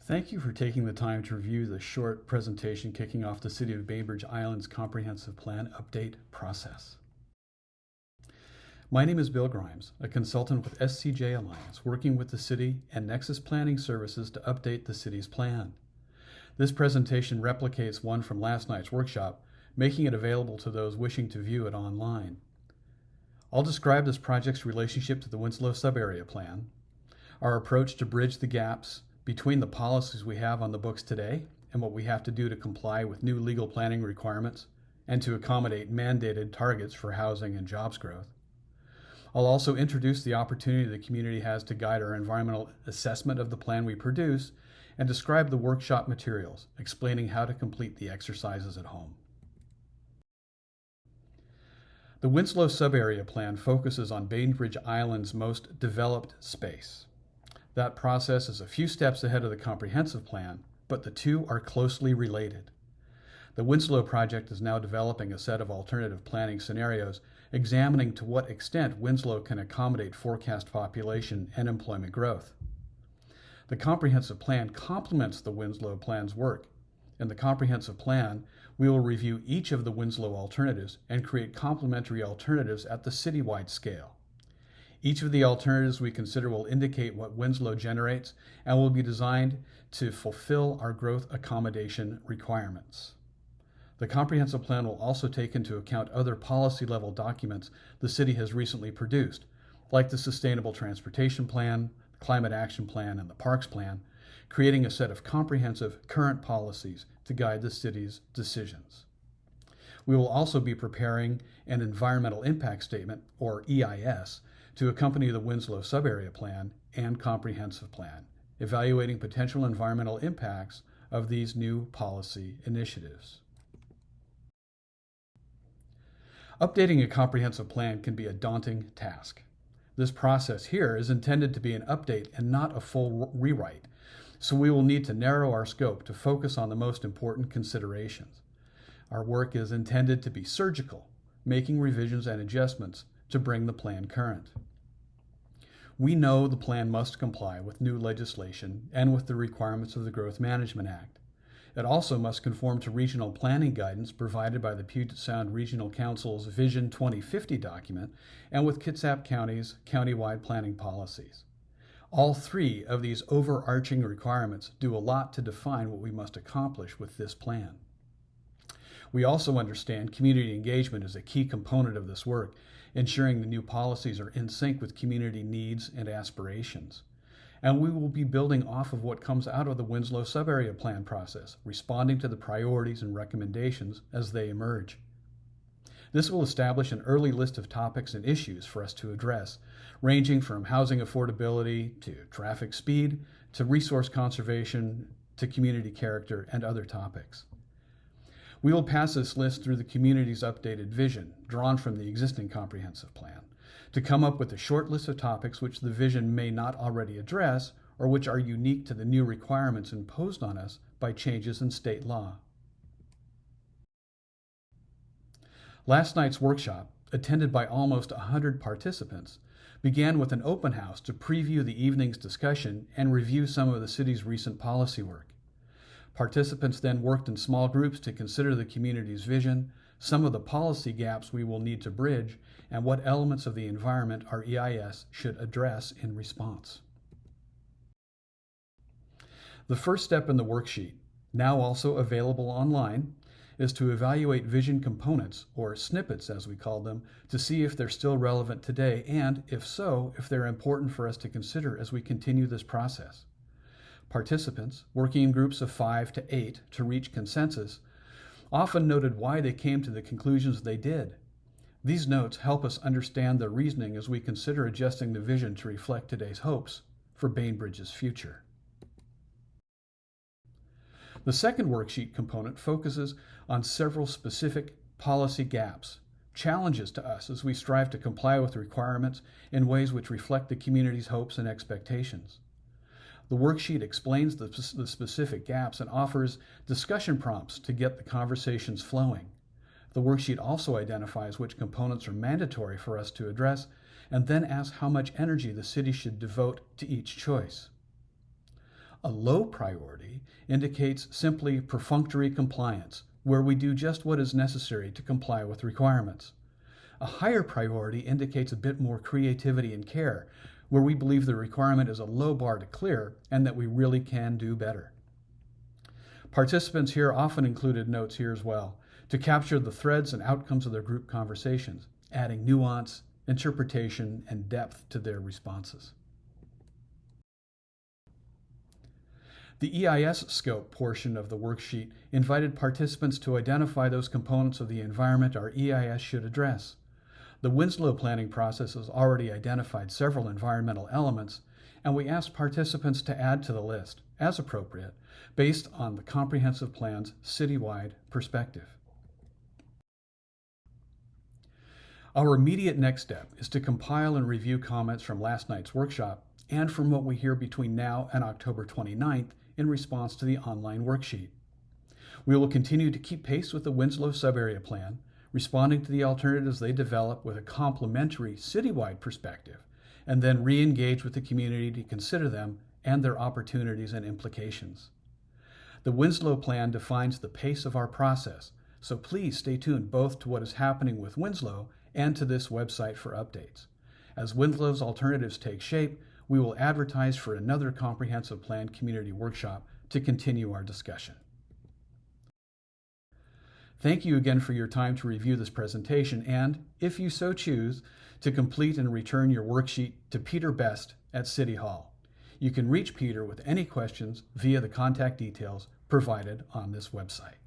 Thank you for taking the time to review the short presentation kicking off the City of Bainbridge Island's Comprehensive Plan Update process. My name is Bill Grimes, a consultant with SCJ Alliance, working with the City and Nexus Planning Services to update the City's plan. This presentation replicates one from last night's workshop, making it available to those wishing to view it online. I'll describe this project's relationship to the Winslow Sub-Area Plan, our approach to bridge the gaps between the policies we have on the books today and what we have to do to comply with new legal planning requirements and to accommodate mandated targets for housing and jobs growth. I'll also introduce the opportunity the community has to guide our environmental assessment of the plan we produce and describe the workshop materials, explaining how to complete the exercises at home. The Winslow Sub-Area Plan focuses on Bainbridge Island's most developed space. That process is a few steps ahead of the comprehensive plan, but the two are closely related. The Winslow project is now developing a set of alternative planning scenarios, examining to what extent Winslow can accommodate forecast population and employment growth. The comprehensive plan complements the Winslow plan's work. In the comprehensive plan, we will review each of the Winslow alternatives and create complementary alternatives at the citywide scale. Each of the alternatives we consider will indicate what Winslow generates and will be designed to fulfill our growth accommodation requirements. The comprehensive plan will also take into account other policy-level documents the city has recently produced, like the Sustainable Transportation Plan, the Climate Action Plan, and the Parks Plan, creating a set of comprehensive current policies to guide the city's decisions. We will also be preparing an Environmental Impact Statement, or EIS, to accompany the Winslow Sub-Area Plan and Comprehensive Plan, evaluating potential environmental impacts of these new policy initiatives. Updating a comprehensive plan can be a daunting task. This process here is intended to be an update and not a full rewrite, so we will need to narrow our scope to focus on the most important considerations. Our work is intended to be surgical, making revisions and adjustments to bring the plan current. We know the plan must comply with new legislation and with the requirements of the Growth Management Act. It also must conform to regional planning guidance provided by the Puget Sound Regional Council's Vision 2050 document and with Kitsap County's countywide planning policies. All three of these overarching requirements do a lot to define what we must accomplish with this plan. We also understand community engagement is a key component of this work, ensuring the new policies are in sync with community needs and aspirations. And we will be building off of what comes out of the Winslow Sub-Area Plan process, responding to the priorities and recommendations as they emerge. This will establish an early list of topics and issues for us to address, ranging from housing affordability to traffic speed to resource conservation to community character and other topics. We will pass this list through the community's updated vision, drawn from the existing comprehensive plan, to come up with a short list of topics which the vision may not already address or which are unique to the new requirements imposed on us by changes in state law. Last night's workshop, attended by almost 100 participants, began with an open house to preview the evening's discussion and review some of the city's recent policy work. Participants then worked in small groups to consider the community's vision, some of the policy gaps we will need to bridge, and what elements of the environment our EIS should address in response. The first step in the worksheet, now also available online, is to evaluate vision components, or snippets as we call them, to see if they're still relevant today and, if so, if they're important for us to consider as we continue this process. Participants, working in groups of 5 to 8 to reach consensus, often noted why they came to the conclusions they did. These notes help us understand their reasoning as we consider adjusting the vision to reflect today's hopes for Bainbridge's future. The second worksheet component focuses on several specific policy gaps, challenges to us as we strive to comply with requirements in ways which reflect the community's hopes and expectations. The worksheet explains the specific gaps and offers discussion prompts to get the conversations flowing. The worksheet also identifies which components are mandatory for us to address and then asks how much energy the city should devote to each choice. A low priority indicates simply perfunctory compliance, where we do just what is necessary to comply with requirements. A higher priority indicates a bit more creativity and care, where we believe the requirement is a low bar to clear and that we really can do better. Participants here often included notes here as well to capture the threads and outcomes of their group conversations, adding nuance, interpretation, and depth to their responses. The EIS scope portion of the worksheet invited participants to identify those components of the environment our EIS should address. The Winslow planning process has already identified several environmental elements, and we asked participants to add to the list, as appropriate, based on the comprehensive plan's citywide perspective. Our immediate next step is to compile and review comments from last night's workshop and from what we hear between now and October 29th in response to the online worksheet. We will continue to keep pace with the Winslow subarea plan, responding to the alternatives they develop with a complementary citywide perspective, and then re-engage with the community to consider them and their opportunities and implications. The Winslow plan defines the pace of our process, so please stay tuned both to what is happening with Winslow and to this website for updates. As Winslow's alternatives take shape, we will advertise for another comprehensive plan community workshop to continue our discussion. Thank you again for your time to review this presentation and, if you so choose, to complete and return your worksheet to Peter Best at City Hall. You can reach Peter with any questions via the contact details provided on this website.